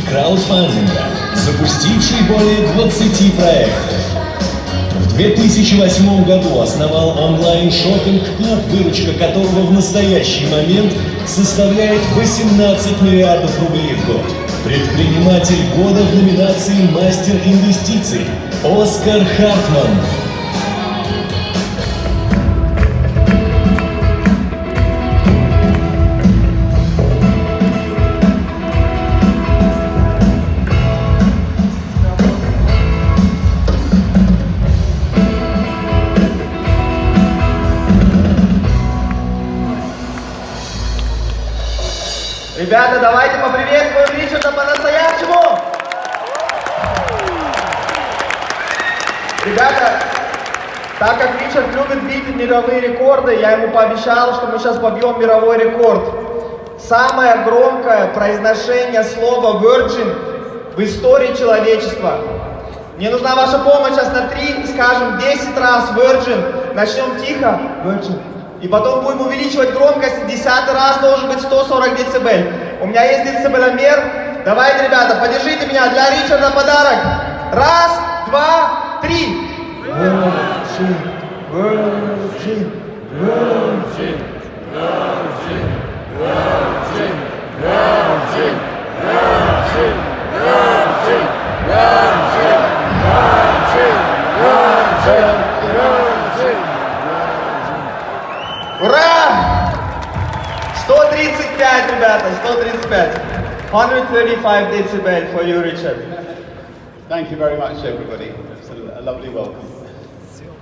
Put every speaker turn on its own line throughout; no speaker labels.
краудфандинга, запустивший более 20 проектов. В 2008 году основал онлайн-шоппинг-клуб, выручка которого в настоящий момент составляет 18 миллиардов рублей в год. Предприниматель года в номинации «Мастер инвестиций» Оскар Хартман.
Ребята, давайте поприветствуем Ричарда по-настоящему! Ребята, так как Ричард любит бить мировые рекорды, я ему пообещал, что мы сейчас побьем мировой рекорд. Самое громкое произношение слова virgin в истории человечества. Мне нужна ваша помощь, сейчас на 3 скажем 10 раз virgin. Начнем тихо, virgin. И потом будем увеличивать громкость, 10-й раз должен быть 140 децибель. У меня есть децибеломер. Давайте, ребята, поддержите меня, для Ричарда подарок. Раз, два, три. Virgin, virgin, virgin, virgin, virgin, virgin, virgin, virgin, virgin, virgin, virgin. Ура! 135, ребята, 135. 135 decibel for you, Richard.
Thank you very much, everybody. It's a lovely welcome.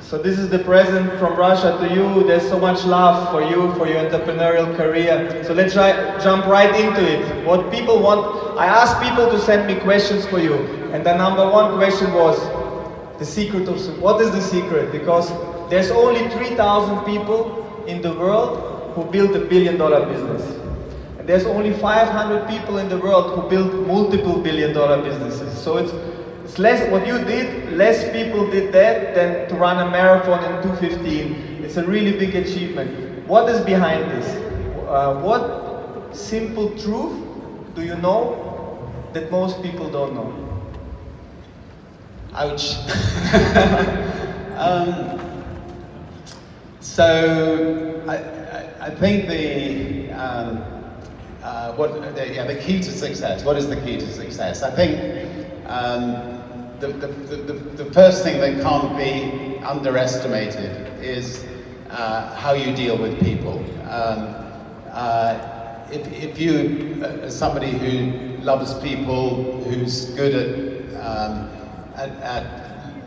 So this is the present from Russia to you. There's so much love for you, for your entrepreneurial career. So let's jump right into it. What people want, I asked people to send me questions for you. And the number one question was, the secret of, what is the secret? Because there's only 3,000 people in the world who build $1 billion business. And there's only 500 people in the world who build multiple $1 billion businesses. So it's less, what you did, less people did that than to run a marathon in 2:15. It's a really big achievement. What is behind this? What simple truth do you know that most people don't know?
Ouch. So I think the key to success. What is the key to success? I think the first thing that can't be underestimated is how you deal with people. If you, as somebody who loves people, who's good at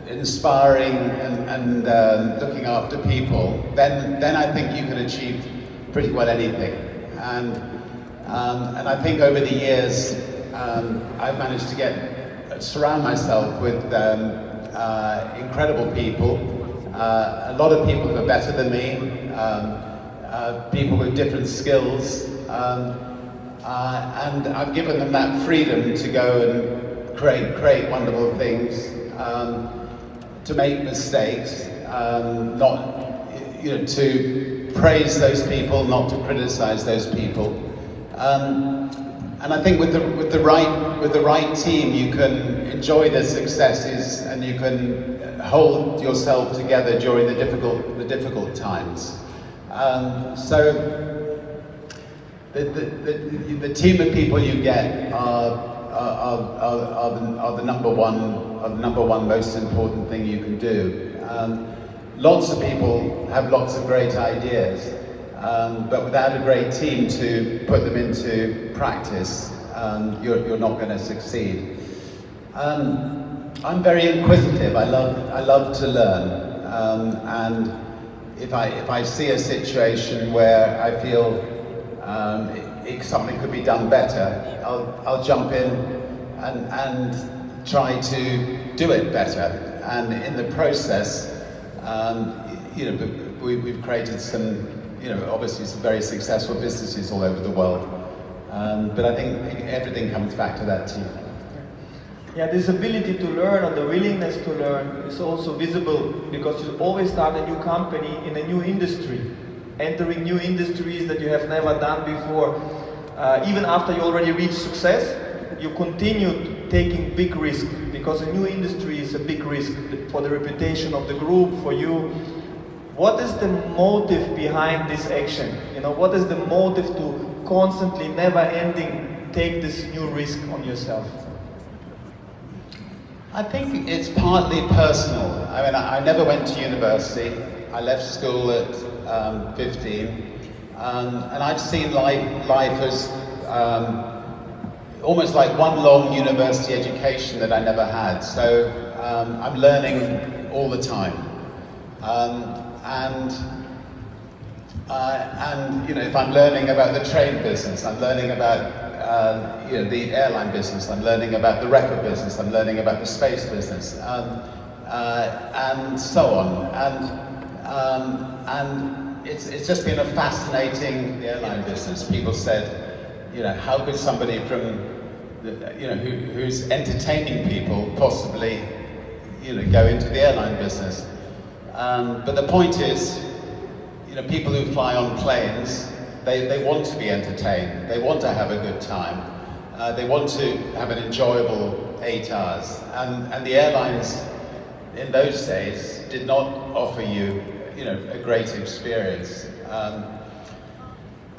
inspiring and looking after people, then I think you can achieve pretty well anything. And I think over the years I've managed to surround myself with incredible people. A lot of people who are better than me, people with different skills, and I've given them that freedom to go and create wonderful things. To make mistakes, to praise those people, not to criticize those people, and I think with the right team, you can enjoy the successes and you can hold yourself together during the difficult times. So the team of people you get are the number one most important thing you can do. Lots of people have lots of great ideas, but without a great team to put them into practice, you're not going to succeed. I'm very inquisitive. I love to learn, and if I see a situation where I feel something could be done better, I'll jump in and try to do it better. And in the process, we've created some, obviously some very successful businesses all over the world. But I think everything comes back to that team.
Yeah, this ability to learn or the willingness to learn is also visible because you always start a new company in a new industry, entering new industries that you have never done before. Even after you already reach success, you continued taking big risk, because a new industry is a big risk for the reputation of the group, for you. What is the motive behind this action? You know, what is the motive to constantly, never ending, take this new risk on yourself?
I think it's partly personal. I mean, I never went to university. I left school at 15, and I've seen life as almost like one long university education that I never had. So I'm learning all the time, and you know, if I'm learning about the train business, I'm learning about you know, the airline business, I'm learning about the record business, I'm learning about the space business, and so on. And it's just been a fascinating, the airline business. People said, you know, how could somebody from, you know, who's entertaining people possibly, you know, go into the airline business? But the point is, you know, people who fly on planes, they want to be entertained, they want to have a good time, they want to have an enjoyable 8 hours. And the airlines in those days did not offer you, you know, a great experience. I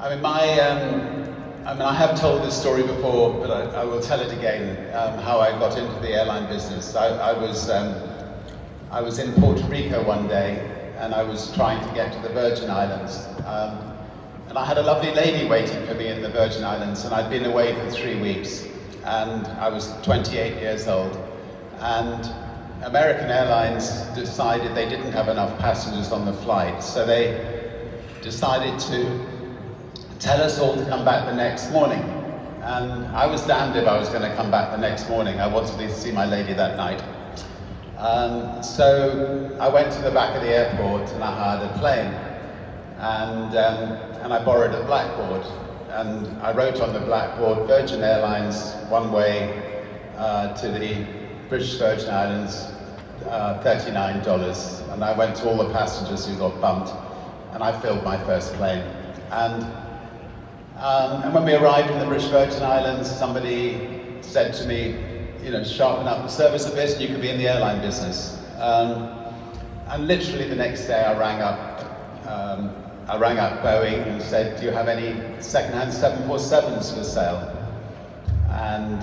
mean, I have told this story before, but I will tell it again, how I got into the airline business. I was in Puerto Rico one day, and I was trying to get to the Virgin Islands. And I had a lovely lady waiting for me in the Virgin Islands, and I'd been away for 3 weeks, and I was 28 years old. And American Airlines decided they didn't have enough passengers on the flight, so they decided to tell us all to come back the next morning. And I was damned if I was going to come back the next morning. I wanted to see my lady that night. So I went to the back of the airport and I hired a plane. And I borrowed a blackboard, and I wrote on the blackboard, Virgin Airlines, one way to the British Virgin Islands, $39. And I went to all the passengers who got bumped, and I filled my first plane. And when we arrived in the British Virgin Islands, somebody said to me, you know, sharpen up the service a bit and you could be in the airline business. And literally the next day I rang up Boeing and said, do you have any second-hand 747s for sale? And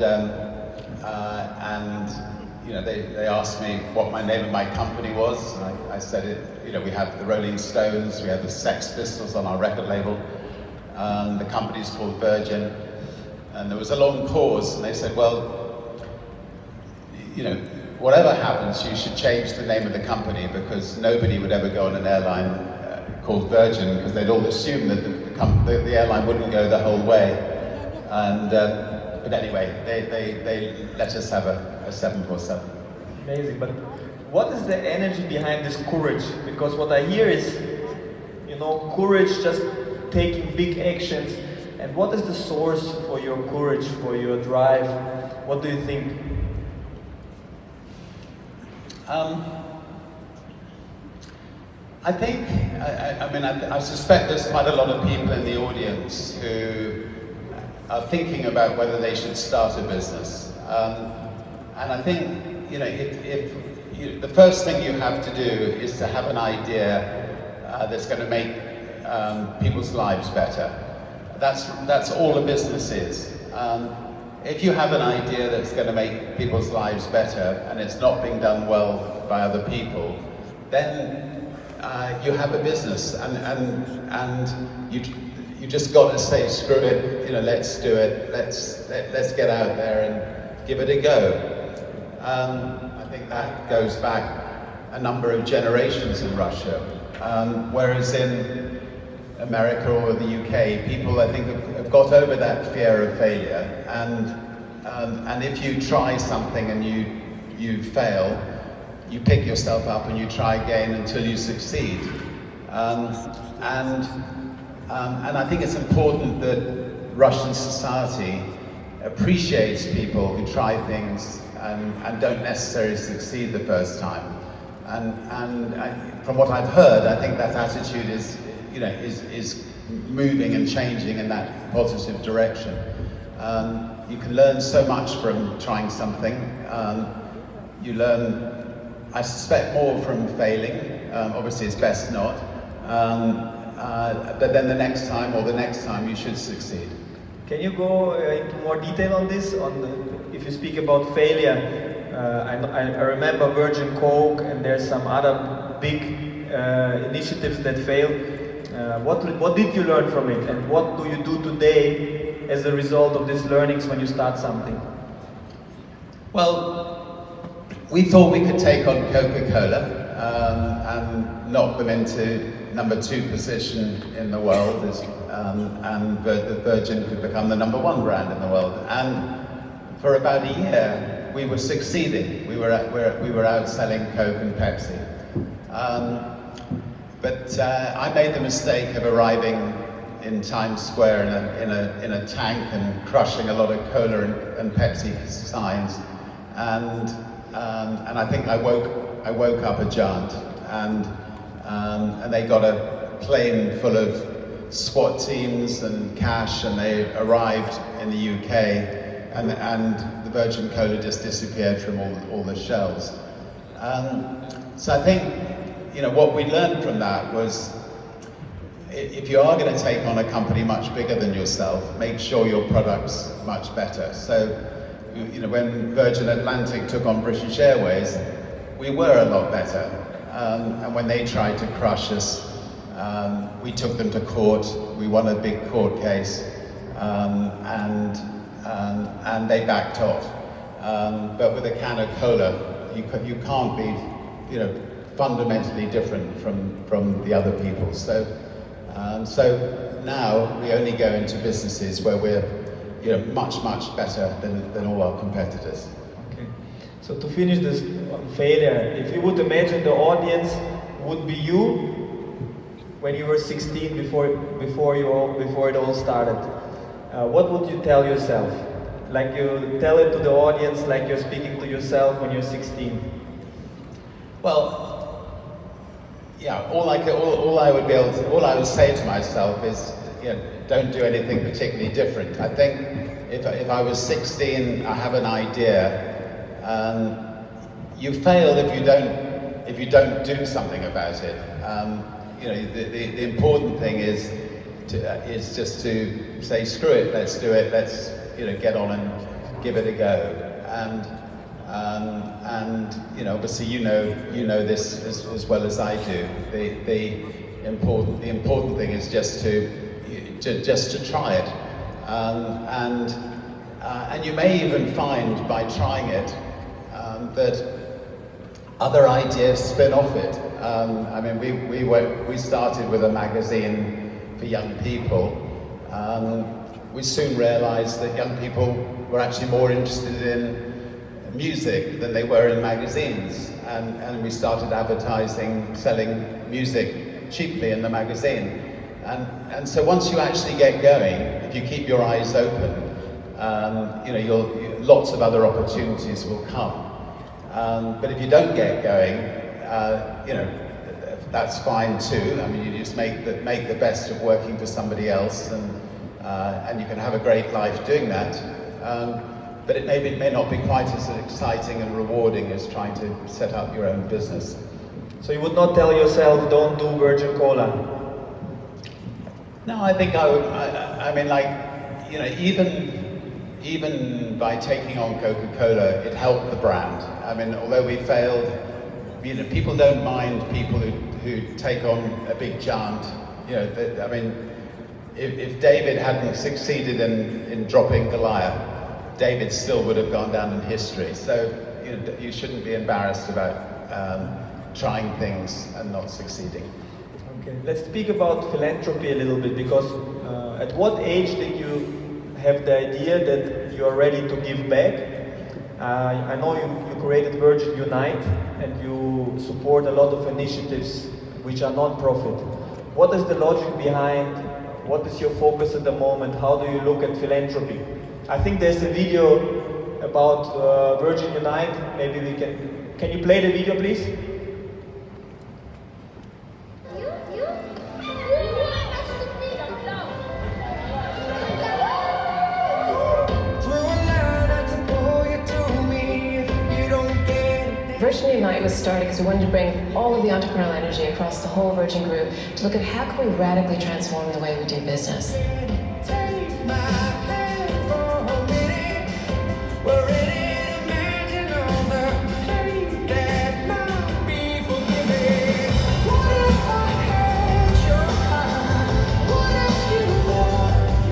you know, they asked me what my name of my company was. And I said, you know, we have the Rolling Stones, we have the Sex Pistols on our record label. The company's called Virgin. And there was a long pause, and they said, well, you know, whatever happens, you should change the name of the company, because nobody would ever go on an airline called Virgin, because they'd all assume that the airline wouldn't go the whole way. And but anyway, they let us have a 747.
Amazing. But what is the energy behind this courage? Because what I hear is, you know, courage, just taking big actions. And what is the source for your courage, for your drive? What do you think?
I think, I suspect there's quite a lot of people in the audience who are thinking about whether they should start a business. And I think, you know, the first thing you have to do is to have an idea that's going to make people's lives better. That's all a business is. If you have an idea that's going to make people's lives better and it's not being done well by other people, then you have a business, and you just got to say, screw it, you know, let's do it, let's get out there and give it a go. I think that goes back a number of generations in Russia, whereas in America or the UK, people, I think, have got over that fear of failure, and if you try something and you fail, you pick yourself up and you try again until you succeed. And I think it's important that Russian society appreciates people who try things and don't necessarily succeed the first time. And from what I've heard, I think that attitude is, you know, is moving and changing in that positive direction. you can learn so much from trying something. You learn, I suspect, more from failing. Obviously, it's best not. But then the next time or the next time, you should succeed.
Can you go into more detail on this? If you speak about failure, I remember Virgin Coke, and there's some other big initiatives that failed. What did you learn from it, and what do you do today as a result of these learnings when you start something?
Well, we thought we could take on Coca-Cola and knock them into #2 position in the world, and Virgin could become the #1 brand in the world. And for about a year, we were succeeding. We were outselling Coke and Pepsi. But I made the mistake of arriving in Times Square in a tank and crushing a lot of Cola and Pepsi signs. And I think I woke up a giant, and they got a plane full of SWAT teams and cash, and they arrived in the UK, and the Virgin Cola just disappeared from all the shelves. So I think, you know, what we learned from that was, if you are going to take on a company much bigger than yourself, make sure your product's much better. So, you know, when Virgin Atlantic took on British Airways, we were a lot better. And when they tried to crush us, we took them to court. We won a big court case, and they backed off. But with a can of cola, you can't be, you know, fundamentally different from the other people. So now we only go into businesses where we're, you know, much better than all our competitors.
Okay. So to finish this on failure, if you would imagine the audience would be you when you were 16, before it all started, what would you tell yourself? Like you tell it to the audience, like you're speaking to yourself when you're 16.
Well, yeah. All I would say to myself is, you know, don't do anything particularly different. I think if I was 16, I have an idea. You fail if you don't do something about it. You know, the important thing is just to say, screw it, let's do it, let's, you know, get on and give it a go. And you know, obviously you know this as well as I do. The important thing is just to try it, and you may even find by trying it that other ideas spin off it. I mean, we started with a magazine for young people. We soon realized that young people were actually more interested in music than they were in magazines, and we started advertising, selling music cheaply in the magazine. And so once you actually get going, if you keep your eyes open, you know, lots of other opportunities will come. But if you don't get going, you know, that's fine too. I mean, you just make the best of working for somebody else, and you can have a great life doing that. But it may not be quite as exciting and rewarding as trying to set up your own business.
So you would not tell yourself, don't do Virgin Cola?
No, I think I would. I mean, like, you know, even by taking on Coca-Cola, it helped the brand. I mean, although we failed, you know, people don't mind people who take on a big giant. You know, I mean, if David hadn't succeeded in dropping Goliath, David still would have gone down in history. So, you know, you shouldn't be embarrassed about trying things and not succeeding.
Okay, let's speak about philanthropy a little bit, because at what age did you have the idea that you are ready to give back? I know you created Virgin Unite, and you support a lot of initiatives which are non-profit. What is the logic behind? What is your focus at the moment? How do you look at philanthropy? I think there's a video about Virgin Unite. Maybe we can you play the video, please?
Through
Virgin Unite was started because we wanted to bring all of the entrepreneurial energy across the whole Virgin Group to look at how can we radically transform the way we do business.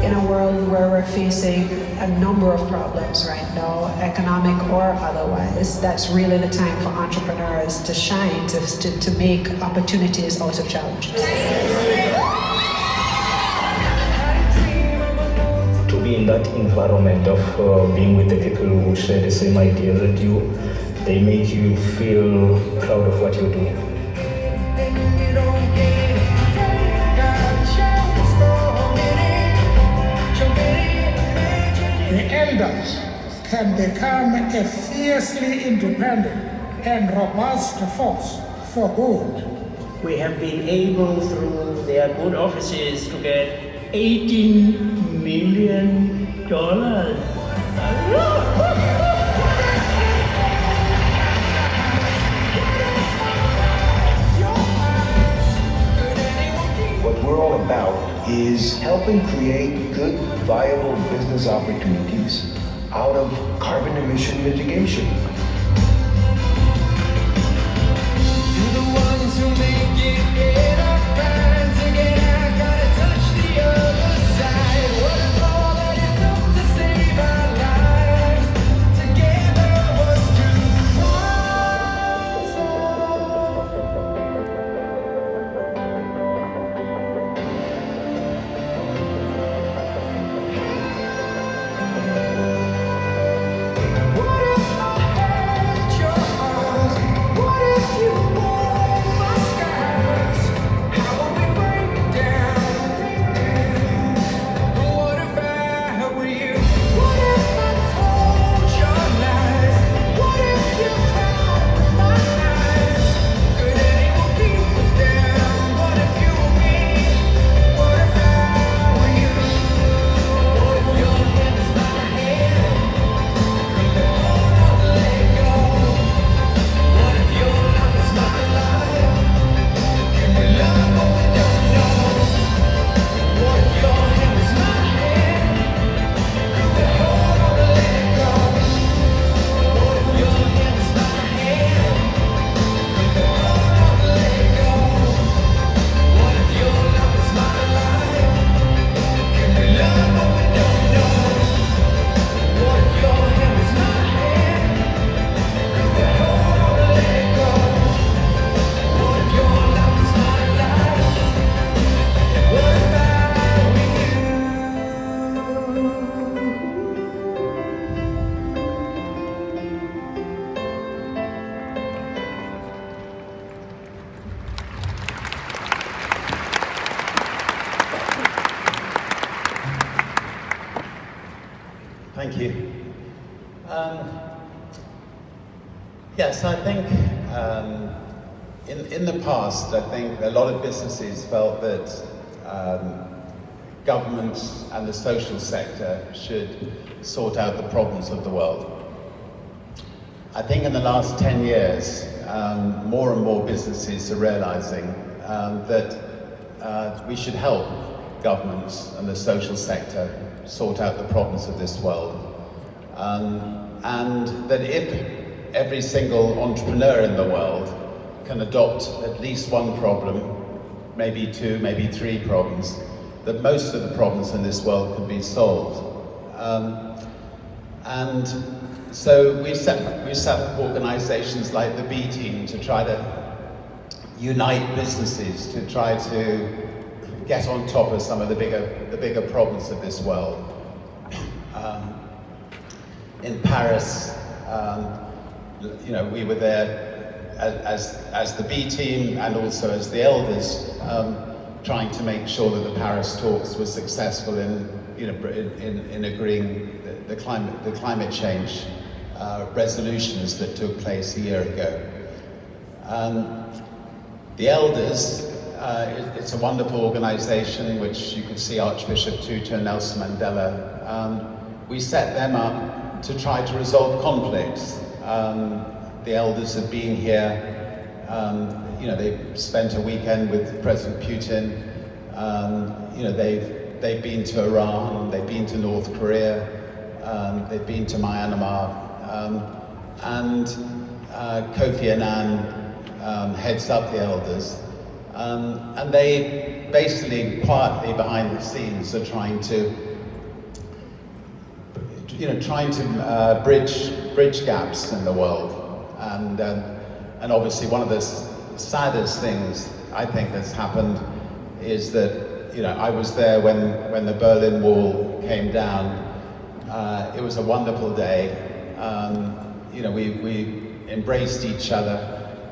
In a world where we're facing a number of problems right now, economic or otherwise, that's really the time for entrepreneurs to shine, to make opportunities out of challenges.
To be in that environment of being with the people who share the same ideas as you, they make you feel proud of what you're doing.
The elders can become a fiercely independent and robust force for good.
We have been able, through their good offices, to get $18 million.
What we're all about is helping create good, viable business opportunities out of carbon emission mitigation.
To the ones who make it better, find again, I gotta touch the other side. What if all that it took to save our lives together was too
Thank you. Yes, I think in the past, I think a lot of businesses felt that governments and the social sector should sort out the problems of the world. I think in the last 10 years, more and more businesses are realizing that we should help governments and the social sector sort out the problems of this world. And that if every single entrepreneur in the world can adopt at least one problem, maybe two, maybe three problems, that most of the problems in this world can be solved. And so we set up organizations like the B Team to try to unite businesses, to try to get on top of some of the bigger problems of this world. In Paris, you know, we were there as the B Team and also as the elders, trying to make sure that the Paris talks were successful in, you know, in agreeing the climate change resolutions that took place a year ago. The elders, it's a wonderful organization which you can see Archbishop Tutu, Nelson Mandela. We set them up to try to resolve conflicts. the elders have been here. You know, they've spent a weekend with President Putin. You know, they've been to Iran, they've been to North Korea, they've been to Myanmar, and Kofi Annan heads up the elders, and they basically quietly behind the scenes are trying to, bridge gaps in the world, and obviously one of the saddest things I think that's happened is that, you know, I was there when the Berlin Wall came down. It was a wonderful day. You know, we embraced each other.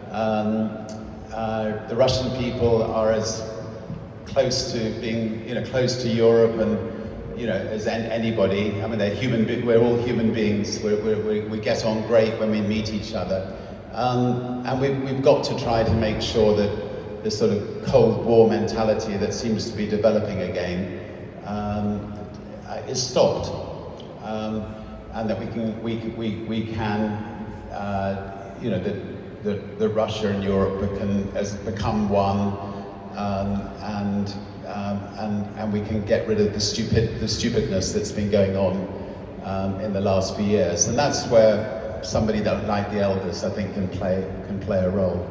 The Russian people are as close to being, you know, close to Europe and, you know, as anybody. I mean, we're all human beings. We get on great when we meet each other. And we've got to try to make sure that this sort of Cold War mentality that seems to be developing again is stopped, and that we can, you know, that Russia and Europe has become one, and we can get rid of the stupidness that's been going on in the last few years, and that's where somebody that like the elders, I think, can play a role.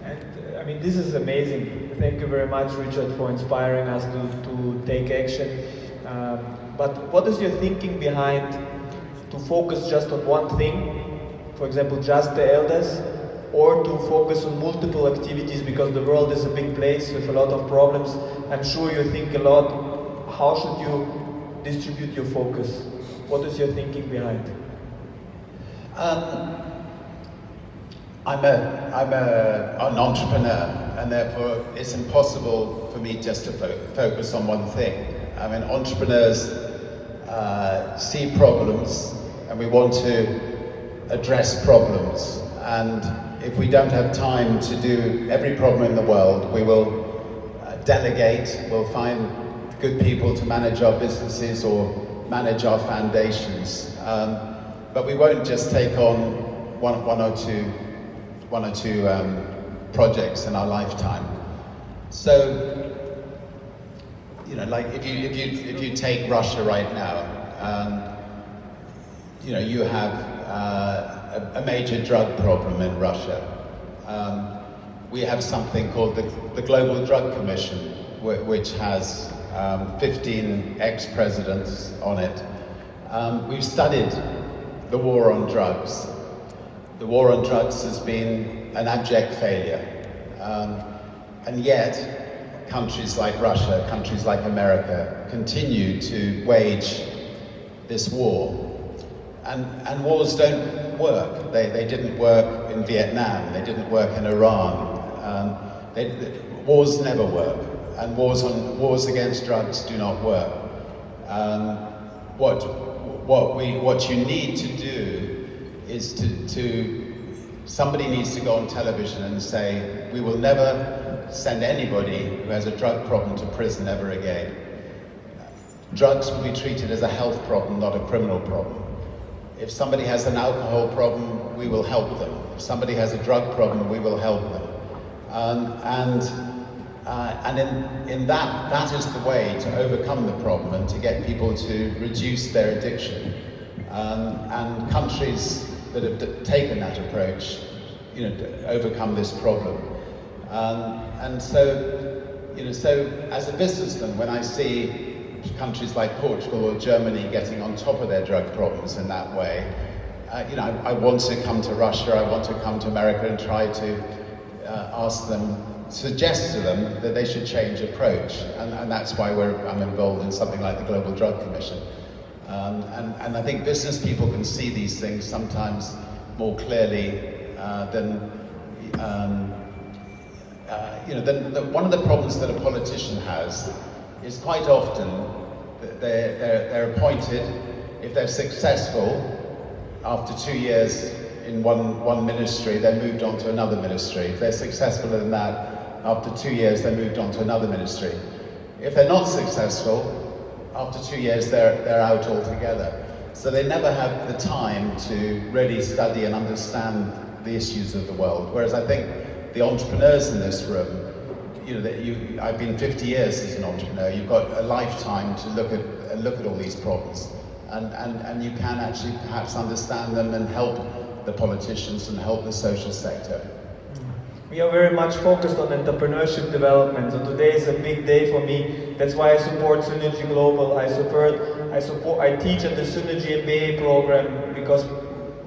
And I mean, this is amazing. Thank you very much, Richard, for inspiring us to take action. But what is your thinking behind to focus just on one thing, for example, just the elders, or to focus on multiple activities because the world is a big place with a lot of problems? I'm sure you think a lot. How should you distribute your focus? What is your thinking behind?
I'm an entrepreneur, and therefore it's impossible for me just to focus on one thing. I mean, entrepreneurs see problems, and we want to address problems. And if we don't have time to do every problem in the world, we will delegate, we'll find good people to manage our businesses or manage our foundations. But we won't just take on one or two projects in our lifetime. So, you know, like if you take Russia right now, you know, you have a major drug problem in Russia. We have something called the Global Drug Commission, which has 15 ex-presidents on it. We've studied the war on drugs. The war on drugs has been an abject failure. And yet, countries like Russia, countries like America, continue to wage this war. And wars don't work. They didn't work in Vietnam, they didn't work in Iran. Wars never work, and wars against drugs do not work. What you need to do is somebody needs to go on television and say, we will never send anybody who has a drug problem to prison ever again. Drugs will be treated as a health problem, not a criminal problem. If somebody has an alcohol problem, we will help them. If somebody has a drug problem, we will help them. And in that is the way to overcome the problem and to get people to reduce their addiction. And countries that have taken that approach, you know, to overcome this problem. And so, you know, so as a businessman, when I see countries like Portugal or Germany getting on top of their drug problems in that way, you know, I want to come to Russia, I want to come to America and try to suggest to them that they should change approach, and that's why I'm involved in something like the Global Drug Commission. And I think business people can see these things sometimes more clearly than one of the problems that a politician has is quite often that they're appointed. If they're successful, after 2 years in one ministry, they're moved on to another ministry. If they're successful in that, after 2 years, they're moved on to another ministry. If they're not successful, after 2 years, they're out altogether. So they never have the time to really study and understand the issues of the world. Whereas I think the entrepreneurs in this room, I've been 50 years as an entrepreneur. You've got a lifetime to look at all these problems, and you can actually perhaps understand them and help the politicians and help the social sector.
We are very much focused on entrepreneurship development, so today is a big day for me. That's why I support Synergy Global. I teach at the Synergy MBA program because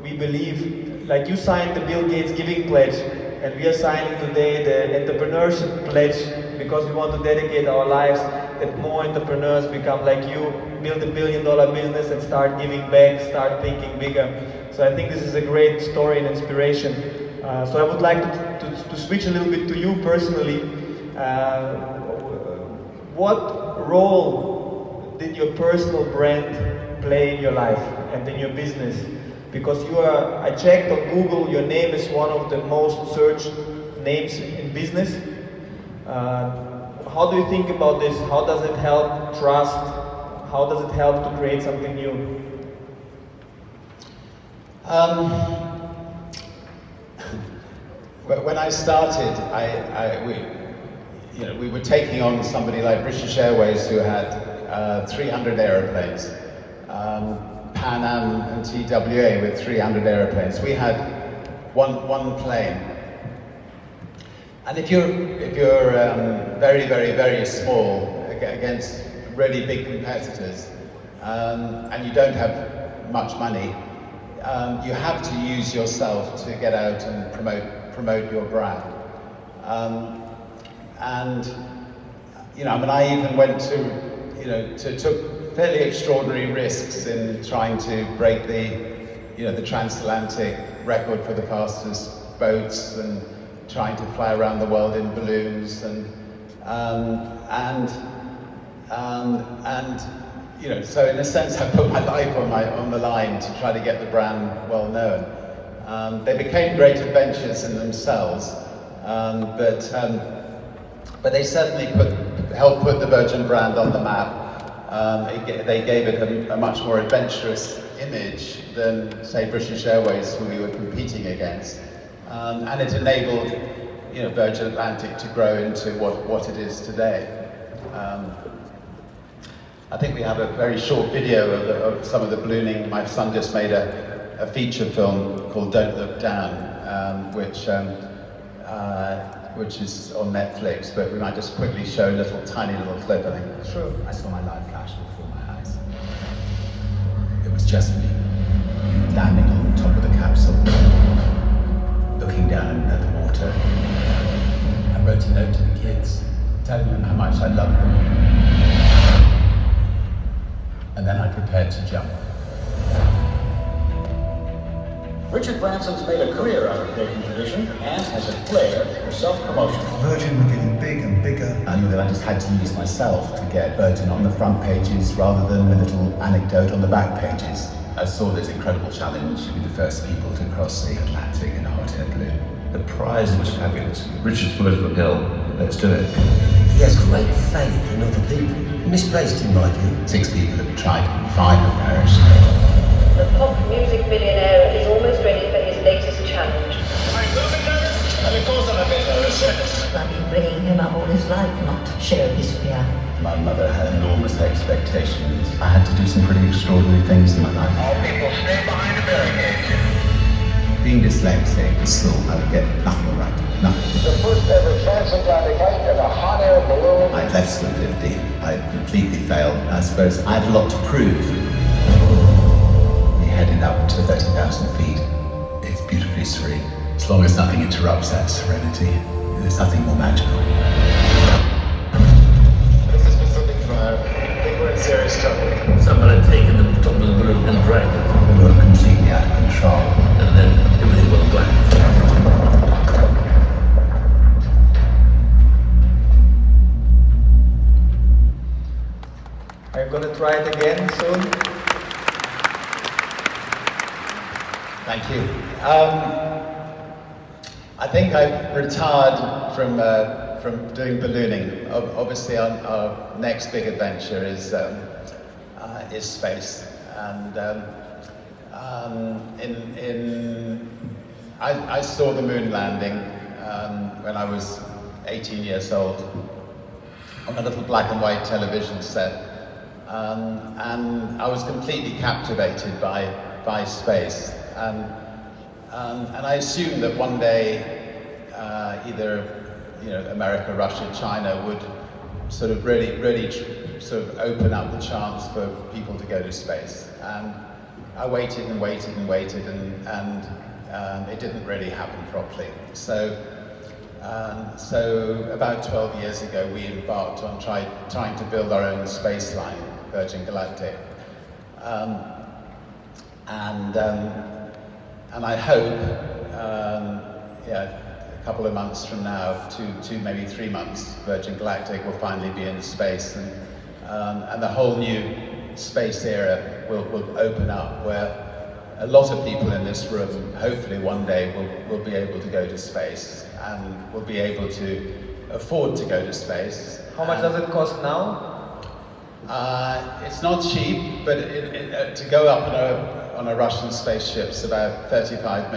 we believe, like you signed the Bill Gates Giving Pledge, and we are signing today the Entrepreneurship Pledge because we want to dedicate our lives that more entrepreneurs become like you, build $1 billion business and start giving back, start thinking bigger. So I think this is a great story and inspiration. So I would like to switch a little bit to you personally. What role did your personal brand play in your life and in your business? Because I checked on Google, your name is one of the most searched names in business. How do you think about this? How does it help trust? How does it help to create something new?
When I started, we were taking on somebody like British Airways, who had 300 aeroplanes, Pan Am and TWA with 300 aeroplanes. We had one plane. And if you're very, very, very small against really big competitors, and you don't have much money, you have to use yourself to get out and promote your brand. I even went to took fairly extraordinary risks in trying to break the transatlantic record for the fastest boats, and trying to fly around the world in balloons, so in a sense I put my life on the line to try to get the brand well known. They became great adventures in themselves, but they certainly helped put the Virgin brand on the map. They gave it a much more adventurous image than, say, British Airways, who we were competing against. And it enabled, Virgin Atlantic to grow into what it is today. I think we have a very short video of some of the ballooning. My son just made a feature film called Don't Look Down, which is on Netflix, but we might just quickly show a tiny little clip, I think.
Sure.
I saw my life flash before my eyes. It was just me, landing on the top of the capsule, looking down at the water. I wrote a note to the kids, telling them how much I loved them. And then I prepared to jump.
Richard Branson's made a career out of breaking tradition and has a flair for self-promotion.
Virgin were getting big and bigger. I knew that I just had to use myself to get Virgin on the front pages rather than a little anecdote on the back pages. I saw this incredible challenge to be the first people to cross the Atlantic in a hot air balloon.
The prize was fabulous. Richard's foot over the hill. Let's do it.
He has great faith in other people. Misplaced in my view.
6 people have tried, 5 have perished.
The pop music millionaire is almost ready for his latest challenge.
I'm a little bit nervous, and of course I'm a bit nervous.
I've been bringing him up all his life not to share his fear.
My mother had enormous expectations. I had to do some pretty extraordinary things in my life.
All people stay behind the barricades.
Being dyslexic at school, I would get nothing right. Nothing.
The first ever transatlantic flight in a hot air balloon.
I'd left school 50. I'd completely failed. I suppose I had a lot to prove. We headed up to 30,000 feet. It's beautifully serene. As long as nothing interrupts that serenity, there's nothing more magical.
This is Pacific Fire. I think we're in serious trouble.
Someone had taken the top of the balloon and dragged it.
We were completely out of control.
And then everything went black.
Are you going to try it again soon?
Thank you. I think I've retired from doing ballooning. Obviously, our next big adventure is space. And I saw the moon landing when I was 18 years old on a little black and white television set. And I was completely captivated by space. And I assumed that one day either America, Russia, China would sort of really sort of open up the chance for people to go to space. And I waited and waited and waited, and it didn't really happen properly. So about 12 years ago, we embarked on trying to build our own space line, Virgin Galactic. And I hope, a couple of months from now, to maybe 3 months, Virgin Galactic will finally be in space, and the whole new space era will open up, where a lot of people in this room, hopefully one day, will be able to go to space and will be able to afford to go to space.
How much does it cost now?
It's not cheap, but to go up on a Russian spaceship's about 35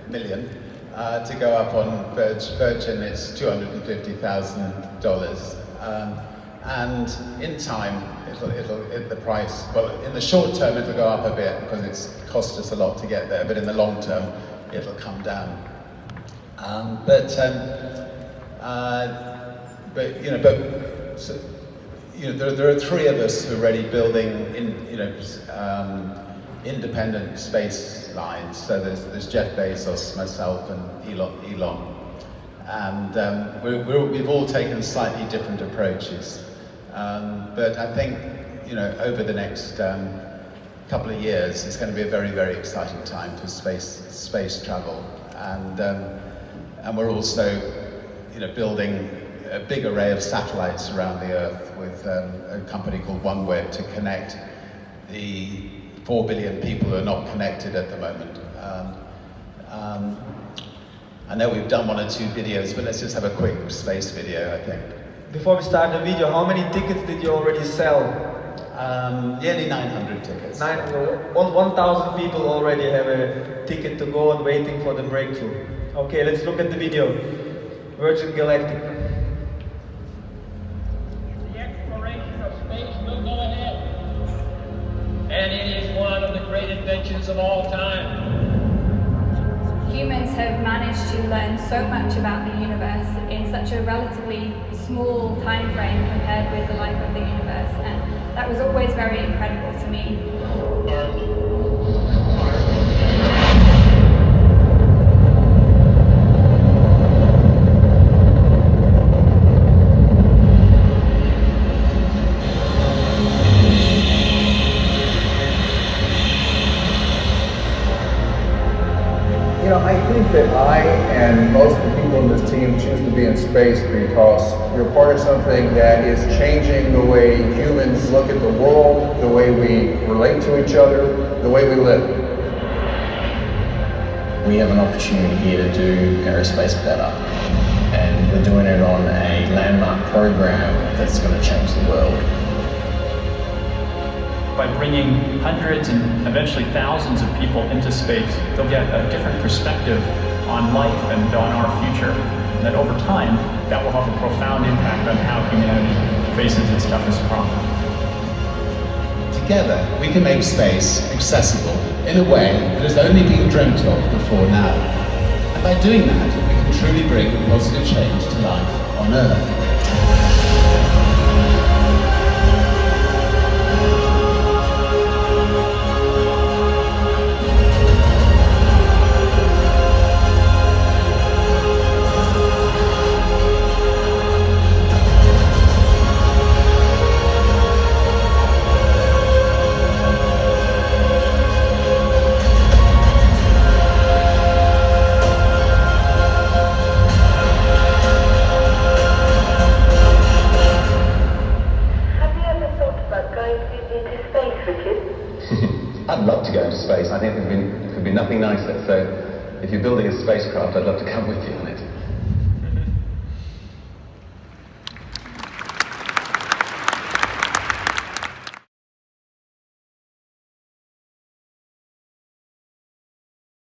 million. To go up on Virgin, it's $250,000. And in time, the price, well, in the short term, it'll go up a bit because it's cost us a lot to get there, but in the long term, it'll come down. There are three of us who are already building independent space lines. So there's Jeff Bezos, myself, and Elon. And we've all taken slightly different approaches. But I think, over the next couple of years, it's going to be a very, very exciting time for space travel. And we're also, building a big array of satellites around the Earth with a company called OneWeb to connect the 4 billion people who are not connected at the moment. I know we've done 1 or 2 videos, but let's just have a quick space video, I think.
Before we start the video, how many tickets did you already sell?
Nearly 900 tickets.
1,000 people already have a ticket to go and waiting for the breakthrough. Okay, let's look at the video. Virgin Galactic.
The exploration of space will go ahead. And it is one of the great inventions of all time.
Humans have managed to learn so much about the universe in such a relatively small time frame compared with the life of the universe, and that was always very incredible to me.
I think that I and most of the people in this team choose to be in space because you're part of something that is changing the way humans look at the world, the way we relate to each other, the way we live.
We have an opportunity here to do aerospace better, and we're doing it on a landmark program that's going to change the world.
By bringing hundreds and eventually thousands of people into space, they'll get a different perspective on life and on our future. And that over time, that will have a profound impact on how humanity faces its toughest problem.
Together, we can make space accessible in a way that has only been dreamt of before now. And by doing that, we can truly bring positive change to life on Earth.
I'd love to go into space. I think there could be nothing nicer. So if you're building a spacecraft, I'd love to come with you on it.